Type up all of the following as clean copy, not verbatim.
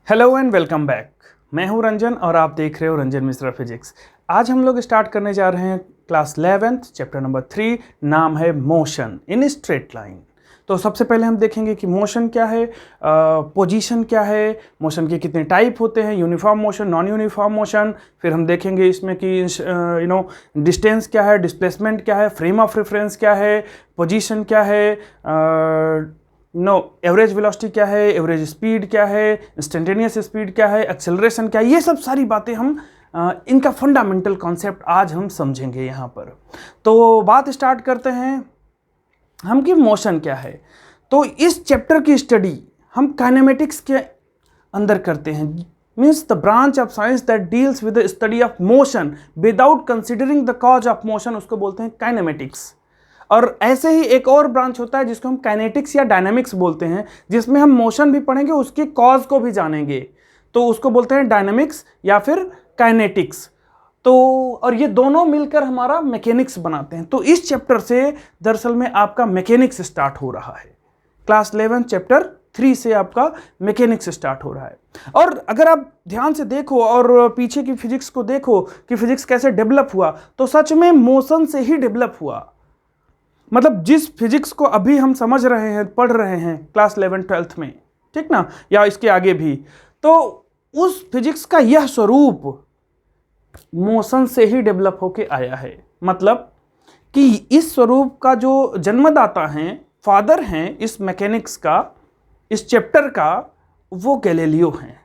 Hello and welcome back. मैं हूं रंजन और आप देख रहे हो रंजन मिश्रा फिजिक्स। आज हम लोग स्टार्ट करने जा रहे हैं क्लास 11th चैप्टर नंबर 3, नाम है मोशन इन स्ट्रेट लाइन। तो सबसे पहले हम देखेंगे कि मोशन क्या है, पोजीशन क्या है, मोशन के कितने टाइप होते हैं, uniform motion, non uniform motion. फिर हम देखेंगे इसमें कि डिस्टेंस क्या है, डिस्प्लेसमेंट क्या है, फ्रेम ऑफ रेफरेंस क्या है, पोजीशन क्या है, एवरेज वेलोसिटी क्या है, एवरेज स्पीड क्या है, इंस्टेंटेनियस स्पीड क्या है, एक्सेलरेशन क्या है। ये सब सारी बातें हम इनका फंडामेंटल कॉन्सेप्ट आज हम समझेंगे यहाँ पर। तो बात स्टार्ट करते हैं हम कि मोशन क्या है। तो इस चैप्टर की स्टडी हम काइनेमेटिक्स के अंदर करते हैं, means the branch of science that deals with the study of motion without considering the cause of motion, उसको बोलते हैं काइनेमेटिक्स। और ऐसे ही एक और ब्रांच होता है जिसको हम काइनेटिक्स या डायनामिक्स बोलते हैं, जिसमें हम मोशन भी पढ़ेंगे, उसके कॉज को भी जानेंगे, तो उसको बोलते हैं डायनामिक्स या फिर काइनेटिक्स। तो और ये दोनों मिलकर हमारा मैकेनिक्स बनाते हैं। तो इस चैप्टर से दरअसल में आपका मैकेनिक्स स्टार्ट हो रहा है। क्लास 11 चैप्टर 3 से आपका मैकेनिक्स स्टार्ट हो रहा है। और अगर आप ध्यान से देखो और पीछे की फिजिक्स को देखो कि फिजिक्स कैसे डेवलप हुआ, तो सच में मोशन से ही डेवलप हुआ। मतलब जिस फिजिक्स को अभी हम समझ रहे हैं, पढ़ रहे हैं क्लास 11 12th में, ठीक ना, या इसके आगे भी, तो उस फिजिक्स का यह स्वरूप मोशन से ही डेवलप होके आया है। मतलब कि इस स्वरूप का जो जन्मदाता हैं, फादर हैं इस मैकेनिक्स का, इस चैप्टर का, वो गैलीलियो हैं।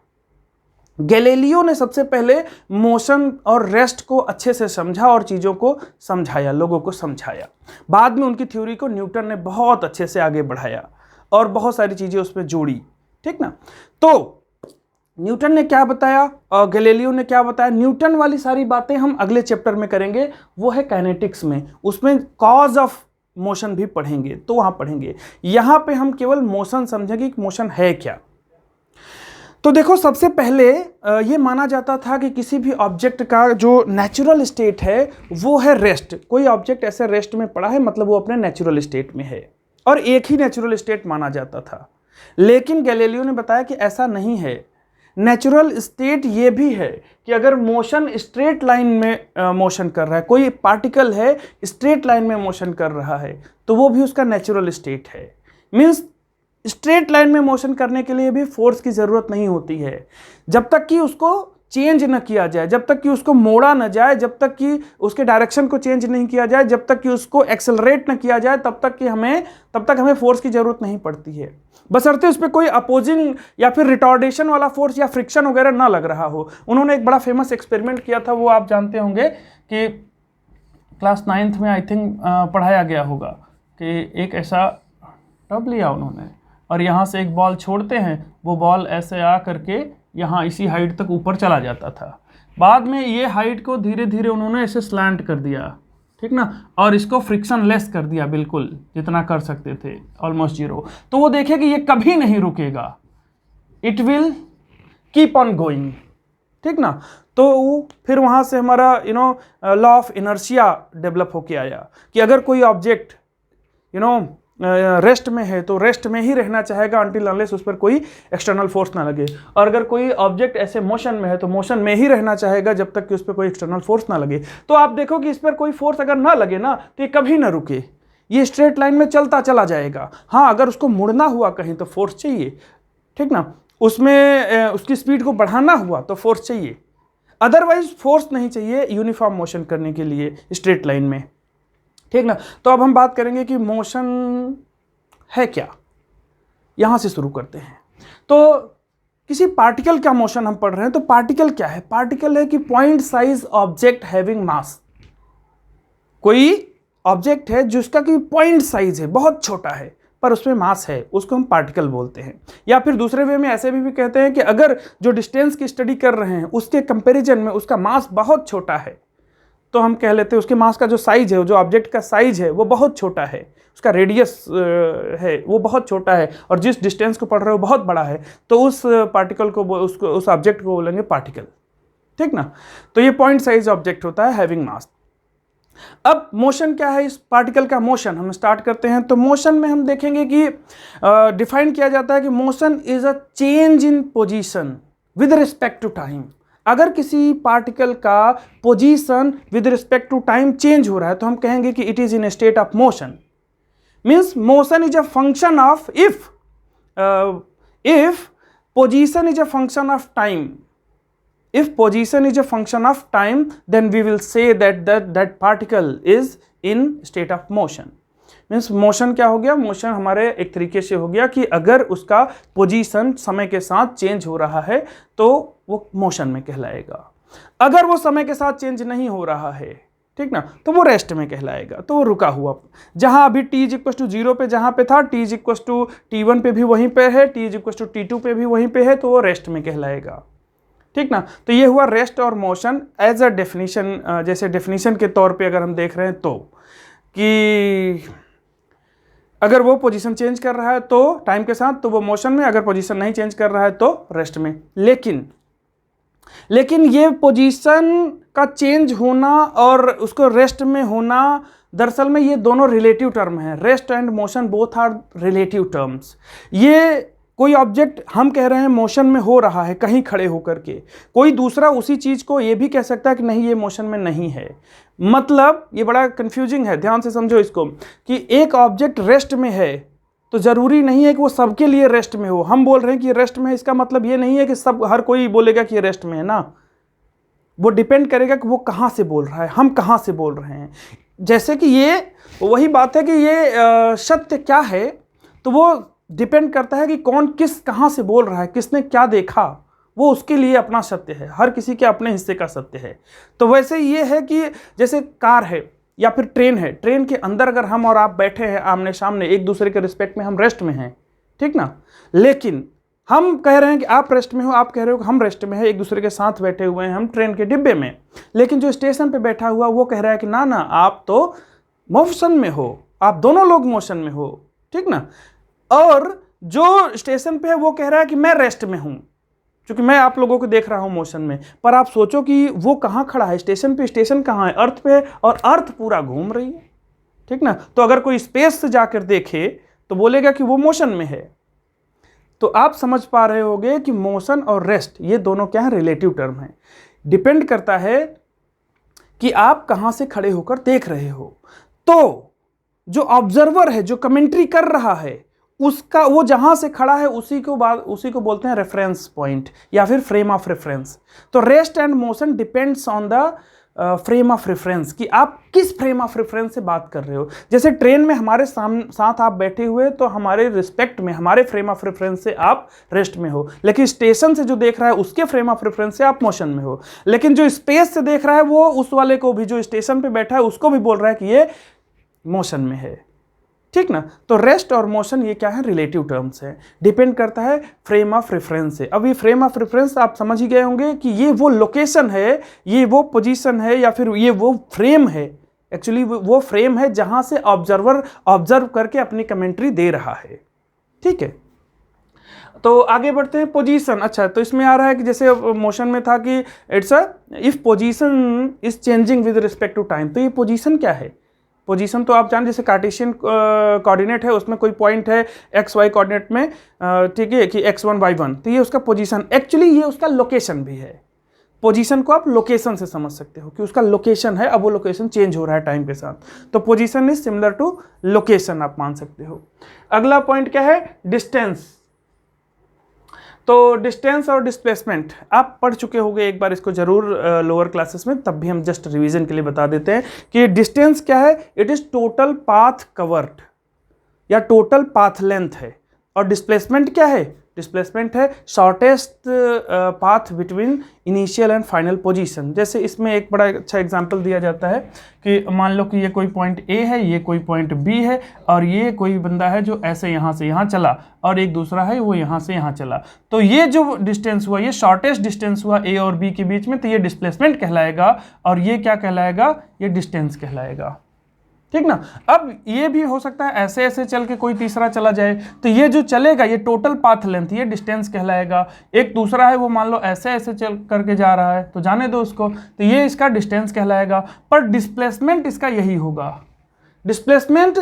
गैलीलियो ने सबसे पहले मोशन और रेस्ट को अच्छे से समझा और चीज़ों को समझाया, लोगों को समझाया। बाद में उनकी थ्योरी को न्यूटन ने बहुत अच्छे से आगे बढ़ाया और बहुत सारी चीज़ें उसमें जोड़ी, ठीक ना। तो न्यूटन ने क्या बताया और गैलीलियो ने क्या बताया, न्यूटन वाली सारी बातें हम अगले चैप्टर में करेंगे, वो है काइनेटिक्स में। उसमें कॉज ऑफ मोशन भी पढ़ेंगे, तो वहाँ पढ़ेंगे। यहाँ पे हम केवल मोशन समझेंगे कि मोशन है क्या। तो देखो, सबसे पहले ये माना जाता था कि किसी भी ऑब्जेक्ट का जो नेचुरल स्टेट है वो है रेस्ट। कोई ऑब्जेक्ट ऐसे रेस्ट में पड़ा है, मतलब वो अपने नेचुरल स्टेट में है, और एक ही नेचुरल स्टेट माना जाता था। लेकिन गैलीलियो ने बताया कि ऐसा नहीं है। नेचुरल स्टेट ये भी है कि अगर मोशन स्ट्रेट लाइन में मोशन कर रहा है, कोई पार्टिकल है स्ट्रेट लाइन में मोशन कर रहा है, तो वो भी उसका नेचुरल स्टेट है। मीन्स स्ट्रेट लाइन में मोशन करने के लिए भी फोर्स की ज़रूरत नहीं होती है, जब तक कि उसको चेंज न किया जाए, जब तक कि उसको मोड़ा न जाए, जब तक कि उसके डायरेक्शन को चेंज नहीं किया जाए, जब तक कि उसको एक्सेलरेट न किया जाए, तब तक हमें फोर्स की ज़रूरत नहीं पड़ती है, बशर्ते उस पर कोई अपोजिंग या फिर रिटॉर्डेशन वाला फोर्स या फ्रिक्शन वगैरह ना लग रहा हो। उन्होंने एक बड़ा फेमस एक्सपेरिमेंट किया था, वो आप जानते होंगे कि क्लास 9th में आई थिंक पढ़ाया गया होगा कि एक ऐसा टब लिया उन्होंने और यहाँ से एक बॉल छोड़ते हैं, वो बॉल ऐसे आ करके यहाँ इसी हाइट तक ऊपर चला जाता था। बाद में ये हाइट को धीरे धीरे उन्होंने ऐसे स्लैंट कर दिया, ठीक ना, और इसको फ्रिक्शन लेस कर दिया, बिल्कुल जितना कर सकते थे, ऑलमोस्ट 0। तो वो देखे कि ये कभी नहीं रुकेगा, it will keep on going, ठीक ना। तो फिर वहाँ से हमारा लॉ ऑफ इनर्शिया डेवलप होके आया कि अगर कोई ऑब्जेक्ट रेस्ट में है तो रेस्ट में ही रहना चाहेगा अनटिल अनलेस उस पर कोई एक्सटर्नल फोर्स ना लगे, और अगर कोई ऑब्जेक्ट ऐसे मोशन में है तो मोशन में ही रहना चाहेगा जब तक कि उस पर कोई एक्सटर्नल फोर्स ना लगे। तो आप देखो कि इस पर कोई फोर्स अगर ना लगे ना, तो ये कभी ना रुके, ये स्ट्रेट लाइन में चलता चला जाएगा। हाँ, अगर उसको मुड़ना हुआ कहीं तो फोर्स चाहिए, ठीक ना, उसमें उसकी स्पीड को बढ़ाना हुआ तो फोर्स चाहिए, अदरवाइज फोर्स नहीं चाहिए यूनिफॉर्म मोशन करने के लिए स्ट्रेट लाइन में, ठीक ना। तो अब हम बात करेंगे कि मोशन है क्या, यहां से शुरू करते हैं। तो किसी पार्टिकल का मोशन हम पढ़ रहे हैं, तो पार्टिकल क्या है? पार्टिकल है कि point size object having mass. कोई ऑब्जेक्ट है जिसका कि पॉइंट साइज है, बहुत छोटा है, पर उसमें मास है, उसको हम पार्टिकल बोलते हैं। या फिर दूसरे वे में ऐसे भी कहते हैं कि अगर जो डिस्टेंस की स्टडी कर रहे हैं उसके कंपैरिजन में उसका मास बहुत छोटा है, तो हम कह लेते हैं उसके मास का जो साइज है, जो ऑब्जेक्ट का साइज है वो बहुत छोटा है, उसका रेडियस है वो बहुत छोटा है, और जिस डिस्टेंस को पढ़ रहे हो बहुत बड़ा है, तो उस पार्टिकल को, उस ऑब्जेक्ट को बोलेंगे पार्टिकल, ठीक ना। तो ये पॉइंट साइज ऑब्जेक्ट होता है हैविंग मास। अब मोशन क्या है, इस पार्टिकल का मोशन हम स्टार्ट करते हैं। तो मोशन में हम देखेंगे कि डिफाइन किया जाता है कि motion is a change in position with respect to time. अगर किसी पार्टिकल का position with respect to time change हो रहा है तो हम कहेंगे कि it is in state of motion. Means motion is a function of if position is a function of time, if position is a function of time, then we will say that particle is in state of motion. Means motion क्या हो गया, motion हमारे एक तरीके से हो गया कि अगर उसका पोजीशन समय के साथ चेंज हो रहा है तो वो मोशन में कहलाएगा। अगर वो समय के साथ चेंज नहीं हो रहा है, ठीक ना, तो वो रेस्ट में कहलाएगा, तो वो रुका हुआ। जहां अभी t इज इक्वल टू 0 पे जहां पे था, t is equal to t1 पे भी वहीं पे है, t is equal to t2 पे भी वहीं पे है, तो वो रेस्ट में कहलाएगा, ठीक ना। तो ये हुआ रेस्ट और मोशन एज अ डेफिनेशन। जैसे डेफिनेशन के तौर पे अगर हम देख रहे हैं तो कि अगर वो पोजीशन चेंज कर रहा है तो टाइम के साथ तो वो मोशन में, अगर पोजीशन नहीं चेंज कर रहा है तो रेस्ट में। लेकिन ये पोजीशन का चेंज होना और उसको रेस्ट में होना, दरअसल में ये दोनों रिलेटिव टर्म हैं। Rest and motion both are relative terms. ये कोई ऑब्जेक्ट हम कह रहे हैं मोशन में हो रहा है कहीं खड़े होकर के, कोई दूसरा उसी चीज को ये भी कह सकता है कि नहीं ये मोशन में नहीं है। मतलब ये बड़ा कंफ्यूजिंग है, ध्यान से समझो इसको, कि एक ऑब्जेक्ट रेस्ट में है तो जरूरी नहीं है कि वो सबके लिए रेस्ट में हो। हम बोल रहे हैं कि रेस्ट में है, इसका मतलब ये नहीं है कि सब हर कोई बोलेगा कि ये रेस्ट में है ना। वो डिपेंड करेगा कि वो कहाँ से बोल रहा है, हम कहाँ से बोल रहे हैं। जैसे कि ये वही बात है कि ये सत्य क्या है, तो वो डिपेंड करता है कि कौन किस कहाँ से बोल रहा है, किसने क्या देखा, वो उसके लिए अपना सत्य है। हर किसी के अपने हिस्से का सत्य है। तो वैसे ये है कि जैसे कार है या फिर ट्रेन है, ट्रेन के अंदर अगर हम और आप बैठे हैं आमने सामने एक दूसरे के रिस्पेक्ट में, हम रेस्ट में हैं, ठीक ना। लेकिन हम कह रहे हैं कि आप रेस्ट में हो, आप कह रहे हो कि हम रेस्ट में हैं, एक दूसरे के साथ बैठे हुए हैं हम ट्रेन के डिब्बे में। लेकिन जो स्टेशन पे बैठा हुआ वो कह रहा है कि ना ना आप तो मोशन में हो, आप दोनों लोग मोशन में हो, ठीक ना। और जो स्टेशन पे है वो कह रहा है कि मैं रेस्ट में हूं, क्योंकि मैं आप लोगों को देख रहा हूं मोशन में। पर आप सोचो कि वो कहाँ खड़ा है स्टेशन पे, स्टेशन कहाँ है, अर्थ पे है, और अर्थ पूरा घूम रही है, ठीक ना। तो अगर कोई स्पेस से जाकर देखे तो बोलेगा कि वो मोशन में है। तो आप समझ पा रहे होंगे कि मोशन और रेस्ट ये दोनों क्या है, रिलेटिव टर्म है। डिपेंड करता है कि आप कहाँ से खड़े होकर देख रहे हो। तो जो ऑब्जर्वर है, जो कमेंट्री कर रहा है, उसका वो जहां से खड़ा है उसी को बोलते हैं रेफरेंस पॉइंट या फिर फ्रेम ऑफ रेफरेंस। तो rest and motion depends on the frame of reference, कि आप किस फ्रेम ऑफ रेफरेंस से बात कर रहे हो। जैसे ट्रेन में हमारे साथ आप बैठे हुए, तो हमारे रिस्पेक्ट में, हमारे फ्रेम ऑफ रेफरेंस से आप रेस्ट में हो। लेकिन स्टेशन से जो देख रहा है उसके फ्रेम ऑफ रेफरेंस से आप मोशन में हो। लेकिन जो स्पेस से देख रहा है वो उस वाले को भी, जो स्टेशन पे बैठा है उसको भी बोल रहा है कि ये मोशन में है, ठीक ना। तो रेस्ट और मोशन ये क्या है, रिलेटिव टर्म्स है, डिपेंड करता है फ्रेम ऑफ रेफरेंस से। अब ये फ्रेम ऑफ रेफरेंस आप समझ ही गए होंगे कि ये वो लोकेशन है, ये वो पोजीशन है, या फिर ये वो फ्रेम है। एक्चुअली वो फ्रेम है जहां से ऑब्जर्वर ऑब्जर्व करके अपनी कमेंट्री दे रहा है, ठीक है। तो आगे बढ़ते हैं, पोजीशन। अच्छा, तो इसमें आ रहा है कि जैसे मोशन में था कि it's a if position is changing with respect to time. तो ये पोजीशन क्या है, पोजीशन तो आप जान, जैसे कार्टेशियन कोऑर्डिनेट है, उसमें कोई पॉइंट है एक्स वाई कोऑर्डिनेट में, ठीक है, कि x1 y1, तो ये उसका पोजीशन। एक्चुअली ये उसका लोकेशन भी है। पोजीशन को आप लोकेशन से समझ सकते हो कि उसका लोकेशन है, अब वो लोकेशन चेंज हो रहा है टाइम के साथ, तो position is similar to location आप मान सकते हो। अगला पॉइंट क्या है, डिस्टेंस। तो डिस्टेंस और डिस्प्लेसमेंट आप पढ़ चुके होंगे एक बार, इसको जरूर लोअर क्लासेस में, तब भी हम जस्ट रिवीजन के लिए बता देते हैं कि डिस्टेंस क्या है। It is total path covered या टोटल पाथ लेंथ है। और डिस्प्लेसमेंट क्या है, डिस्प्लेसमेंट है shortest path between initial and final position. जैसे इसमें एक बड़ा अच्छा एग्जांपल दिया जाता है कि मान लो कि ये कोई पॉइंट ए है, ये कोई पॉइंट बी है, और ये कोई बंदा है जो ऐसे यहाँ से यहाँ चला, और एक दूसरा है वो यहाँ से यहाँ चला। तो ये जो डिस्टेंस हुआ, ये शॉर्टेस्ट डिस्टेंस हुआ ए और बी के बीच में, तो ये डिस्प्लेसमेंट कहलाएगा। और ये क्या कहलाएगा, ये डिस्टेंस कहलाएगा, ठीक ना। अब ये भी हो सकता है ऐसे ऐसे चल के कोई तीसरा चला जाए, तो ये जो चलेगा ये टोटल पाथ लेंथ, ये डिस्टेंस कहलाएगा। एक दूसरा है वो मान लो ऐसे ऐसे चल करके जा रहा है, तो जाने दो उसको, तो ये इसका डिस्टेंस कहलाएगा। पर डिस्प्लेसमेंट इसका यही होगा, डिस्प्लेसमेंट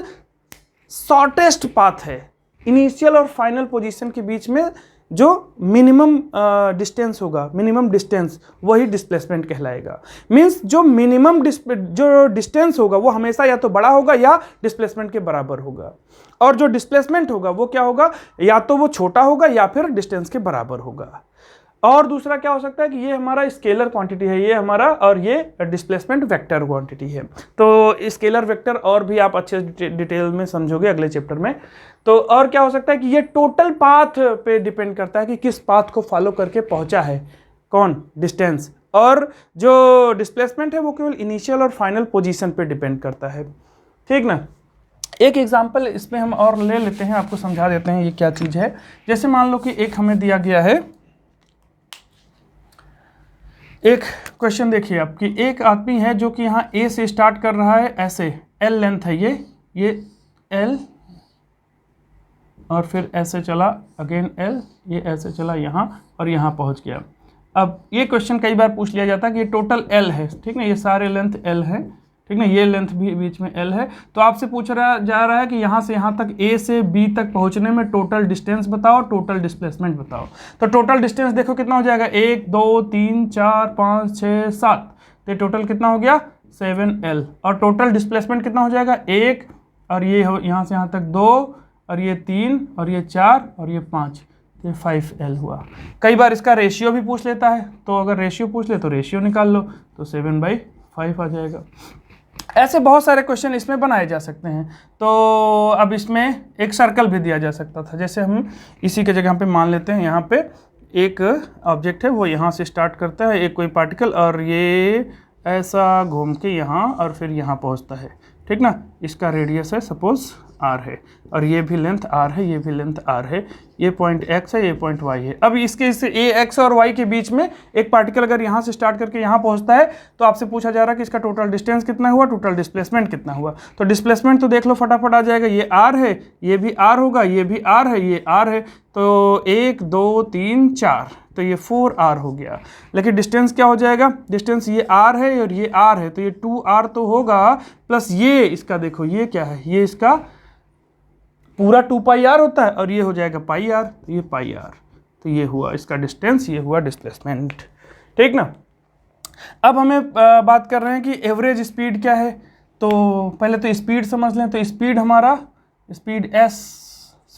शॉर्टेस्ट पाथ है, इनिशियल और फाइनल पोजीशन के बीच में जो मिनिमम डिस्टेंस होगा, मिनिमम डिस्टेंस, वही डिस्प्लेसमेंट कहलाएगा। मींस जो मिनिमम जो डिस्टेंस होगा वो हमेशा या तो बड़ा होगा या डिस्प्लेसमेंट के बराबर होगा, और जो डिस्प्लेसमेंट होगा वो क्या होगा, या तो वो छोटा होगा या फिर डिस्टेंस के बराबर होगा। और दूसरा क्या हो सकता है कि ये हमारा स्केलर क्वांटिटी है, ये हमारा, और ये डिस्प्लेसमेंट वेक्टर क्वांटिटी है। तो स्केलर वेक्टर और भी आप अच्छे डिटेल में समझोगे अगले चैप्टर में। तो और क्या हो सकता है कि ये टोटल पाथ पे डिपेंड करता है कि किस पाथ को फॉलो करके पहुंचा है कौन, डिस्टेंस, और जो डिस्प्लेसमेंट है वो केवल इनिशियल और फाइनल पोजीशन पे डिपेंड करता है। ठीक ना। एक एग्जांपल इसमें हम और ले लेते हैं, आपको समझा देते हैं ये क्या चीज़ है। जैसे मान लो कि एक हमें दिया गया है एक क्वेश्चन, देखिए आपकी, एक आदमी है जो कि यहाँ ए से स्टार्ट कर रहा है, ऐसे एल लेंथ है ये एल, और फिर ऐसे चला अगेन एल, ये ऐसे चला यहाँ और यहाँ पहुँच गया। अब ये क्वेश्चन कई बार पूछ लिया जाता है कि ये टोटल एल है, ठीक ना, ये सारे लेंथ एल है, ठीक ना, ये लेंथ भी बीच में एल है। तो आपसे पूछा जा रहा है कि यहाँ से यहाँ तक ए से बी तक पहुँचने में टोटल डिस्टेंस बताओ, टोटल डिस्प्लेसमेंट बताओ। तो टोटल डिस्टेंस देखो कितना हो जाएगा, 1 2 3 4 5 6 7, तो टोटल कितना हो गया 7L। और टोटल डिस्प्लेसमेंट कितना हो जाएगा 1, और ये यहाँ से यहाँ तक 2, और ये 3, और ये 4, और ये 5, ये 5L हुआ। कई बार इसका रेशियो भी पूछ लेता है, तो अगर रेशियो पूछ ले तो रेशियो निकाल लो, तो 7/5 आ जाएगा। ऐसे बहुत सारे क्वेश्चन इसमें बनाए जा सकते हैं। तो अब इसमें एक सर्कल भी दिया जा सकता था, जैसे हम इसी के जगह पे मान लेते हैं, यहाँ पे एक ऑब्जेक्ट है, वो यहाँ से स्टार्ट करता है, एक कोई पार्टिकल, और ये ऐसा घूम के यहाँ और फिर यहाँ पहुँचता है, ठीक ना। इसका रेडियस है सपोज r है, और ये भी लेंथ r है, ये भी लेंथ r है, ये पॉइंट x है, ये पॉइंट y है। अब इसके x और y के बीच में एक पार्टिकल अगर यहाँ से स्टार्ट करके यहाँ पहुँचता है, तो आपसे पूछा जा रहा है कि इसका टोटल डिस्टेंस कितना हुआ, टोटल डिस्प्लेसमेंट कितना हुआ। तो डिस्प्लेसमेंट तो देख लो फटाफट आ जाएगा, ये r है, ये भी r होगा, ये भी r है, ये r है, तो 1 2 3 4, तो ये 4r हो गया। लेकिन डिस्टेंस क्या हो जाएगा, डिस्टेंस ये r है और ये r है, तो ये 2r तो होगा, प्लस ये इसका देखो ये क्या है, ये इसका पूरा 2πr होता है, और ये हो जाएगा πr, तो ये πr, तो ये हुआ इसका डिस्टेंस, ये हुआ डिस्प्लेसमेंट। ठीक ना। अब हमें बात कर रहे हैं कि एवरेज स्पीड क्या है। तो पहले तो स्पीड समझ लें। तो स्पीड हमारा, स्पीड s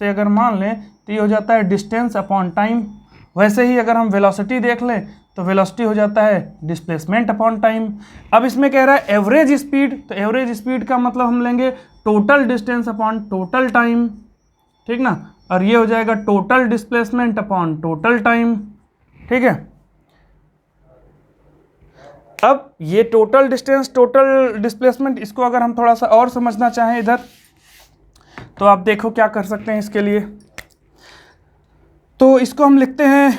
से अगर मान लें तो ये हो जाता है डिस्टेंस अपॉन टाइम। वैसे ही अगर हम वेलोसिटी देख लें तो वेलोसिटी हो जाता है डिस्प्लेसमेंट अपॉन टाइम। अब इसमें कह रहा है एवरेज स्पीड, तो एवरेज स्पीड का मतलब हम लेंगे total distance upon total time, ठीक ना, और ये हो जाएगा total displacement upon total time. ठीक है। अब ये टोटल डिस्टेंस, टोटल डिस्प्लेसमेंट, इसको अगर हम थोड़ा सा और समझना चाहें इधर, तो आप देखो क्या कर सकते हैं इसके लिए। तो इसको हम लिखते हैं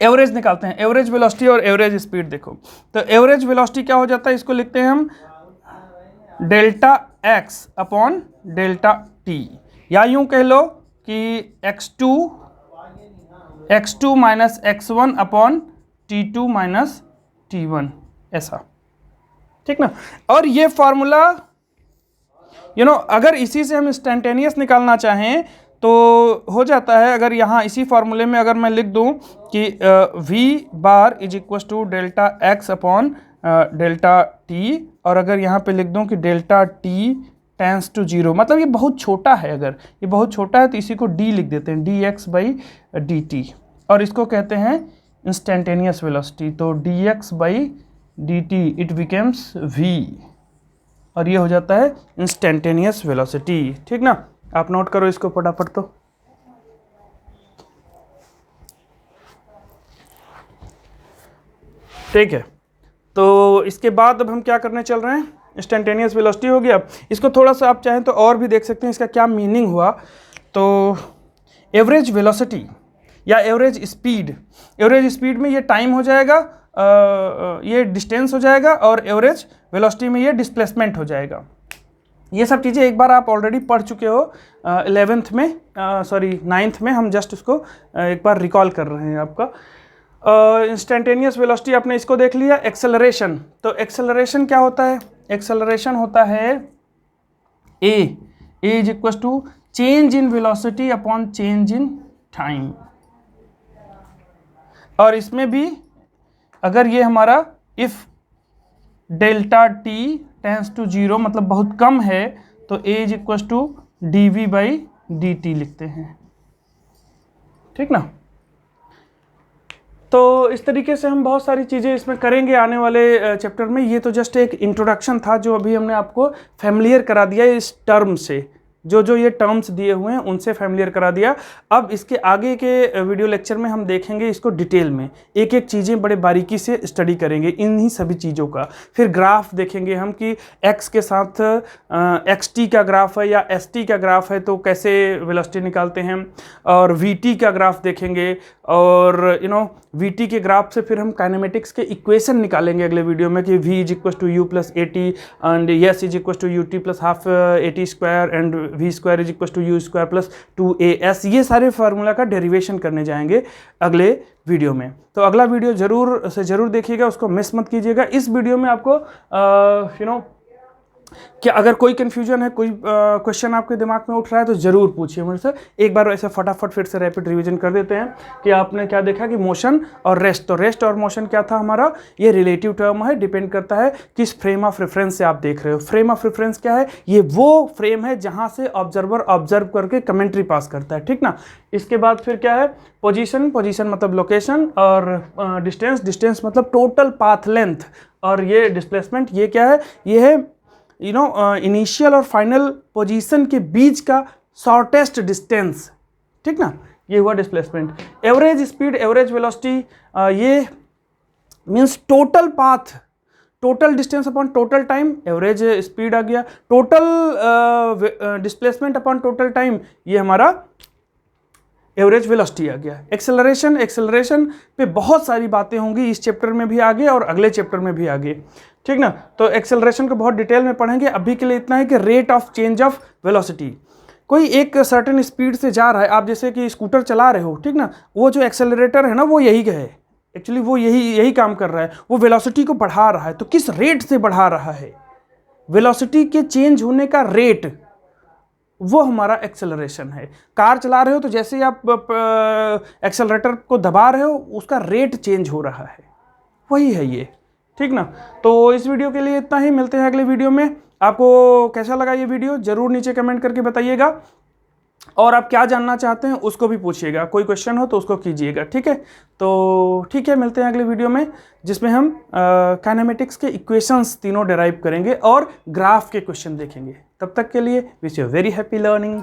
एवरेज निकालते हैं, एवरेज वेलोसिटी और एवरेज स्पीड। देखो तो एवरेज वेलोसिटी क्या हो जाता है, इसको लिखते हैं हम delta x upon delta T, या यूं कह लो कि x2 minus x1 upon t2 minus t1, ऐसा, ठीक ना। और ये फॉर्मूला अगर इसी से हम इंस्टेंटेनियस निकालना चाहें तो हो जाता है। अगर यहाँ इसी फॉर्मूले में अगर मैं लिख दूँ कि v bar is equal to delta x upon delta t, और अगर यहाँ पे लिख दूँ कि डेल्टा टी टेंस टू 0, मतलब ये बहुत छोटा है, अगर ये बहुत छोटा है तो इसी को d लिख देते हैं, dx/dt, और इसको कहते हैं इंस्टेंटेनियस वेलोसिटी। तो dx/dt इट बिकम्स v, और ये हो जाता है इंस्टेंटेनियस वेलोसिटी। ठीक ना। आप नोट करो इसको फटाफट। तो ठीक है। तो इसके बाद अब हम क्या करने चल रहे हैं, इंस्टेंटेनियस वेलोसिटी हो गया। इसको थोड़ा सा आप चाहें तो और भी देख सकते हैं इसका क्या मीनिंग हुआ। तो एवरेज वेलोसिटी या एवरेज स्पीड में ये टाइम हो जाएगा, ये डिस्टेंस हो जाएगा, और एवरेज वेलोसिटी में ये डिस्प्लेसमेंट हो जाएगा। ये सब चीज़ें एक बार आप ऑलरेडी पढ़ चुके हो 9th में, हम जस्ट उसको एक बार रिकॉल कर रहे हैं आपका। इंस्टेंटेनियस वेलोसिटी आपने इसको देख लिया। एक्सेलरेशन, तो एक्सेलरेशन क्या होता है, एक्सेलरेशन होता है A is equal to change in velocity upon change in time. और इसमें भी अगर ये हमारा if delta T tends to 0 मतलब बहुत कम है तो A is equal to D V by D T लिखते हैं, ठीक ना। तो इस तरीके से हम बहुत सारी चीज़ें इसमें करेंगे आने वाले चैप्टर में। ये तो जस्ट एक इंट्रोडक्शन था जो अभी हमने आपको फैमिलियर करा दिया इस टर्म से, जो ये टर्म्स दिए हुए हैं उनसे फैमिलियर करा दिया। अब इसके आगे के वीडियो लेक्चर में हम देखेंगे इसको डिटेल में, एक एक चीज़ें बड़े बारीकी से स्टडी करेंगे इन्हीं सभी चीज़ों का। फिर ग्राफ देखेंगे हम कि x के साथ xt का ग्राफ है या st का ग्राफ है तो कैसे वेलोसिटी निकालते हैं, और vt का ग्राफ देखेंगे, और vt के ग्राफ से फिर हम काइनेमेटिक्स के इक्वेशन निकालेंगे अगले वीडियो में कि v is equal to u plus a t and s is equal to u t plus half a t square and v square is equal to u square plus 2as। ये सारे formula का derivation करने जाएंगे अगले video में। तो अगला video जरूर से जरूर देखिएगा, उसको मिस मत कीजिएगा। इस वीडियो में आपको क्या अगर कोई कन्फ्यूजन है, कोई क्वेश्चन आपके दिमाग में उठ रहा है तो ज़रूर पूछिए मेरे से। एक बार ऐसे फटाफट फिर से रैपिड रिवीजन कर देते हैं कि आपने क्या देखा कि मोशन और रेस्ट। तो रेस्ट और मोशन क्या था हमारा, ये रिलेटिव टर्म है, डिपेंड करता है किस फ्रेम ऑफ रेफरेंस से आप देख रहे हो। फ्रेम ऑफ रेफरेंस क्या है, ये वो फ्रेम है जहाँ से ऑब्जर्वर ऑब्जर्व करके कमेंट्री पास करता है, ठीक ना। इसके बाद फिर क्या है, पोजीशन, पोजीशन मतलब लोकेशन, और डिस्टेंस, डिस्टेंस मतलब टोटल पाथ लेंथ, और ये डिस्प्लेसमेंट, ये क्या है, ये है इनिशियल और फाइनल पोजीशन के बीच का शॉर्टेस्ट डिस्टेंस, ठीक ना, ये हुआ displacement. Average speed, average velocity, ये means total path, total distance upon total time, average speed आ गया। Total displacement upon total time, ये हमारा एवरेज वेलोसिटी आ गया। एक्सेलरेशन, एक्सेलरेशन पे बहुत सारी बातें होंगी, इस चैप्टर में भी आगे और अगले चैप्टर में भी आगे, ठीक ना। तो एक्सेलरेशन को बहुत डिटेल में पढ़ेंगे। अभी के लिए इतना है कि rate of change of velocity, कोई एक सर्टेन स्पीड से जा रहा है, आप जैसे कि स्कूटर चला रहे हो, ठीक ना, वो जो एक्सेलरेटर है ना वो यही है, एक्चुअली वो यही काम कर रहा है, वो वेलोसिटी को बढ़ा रहा है। तो किस रेट से बढ़ा रहा है, वेलोसिटी के चेंज होने का रेट, वो हमारा एक्सेलरेशन है। कार चला रहे हो तो जैसे ही आप एक्सेलरेटर को दबा रहे हो उसका रेट चेंज हो रहा है, वही है ये, ठीक ना। तो इस वीडियो के लिए इतना ही, मिलते हैं अगले वीडियो में। आपको कैसा लगा ये वीडियो जरूर नीचे कमेंट करके बताइएगा, और आप क्या जानना चाहते हैं उसको भी पूछिएगा, कोई क्वेश्चन हो तो उसको कीजिएगा, ठीक है। तो ठीक है, मिलते हैं अगले वीडियो में जिसमें हम काइनेमेटिक्स के इक्वेशंस तीनों डेराइव करेंगे और ग्राफ के क्वेश्चन देखेंगे। तब तक के लिए wish you very happy learning.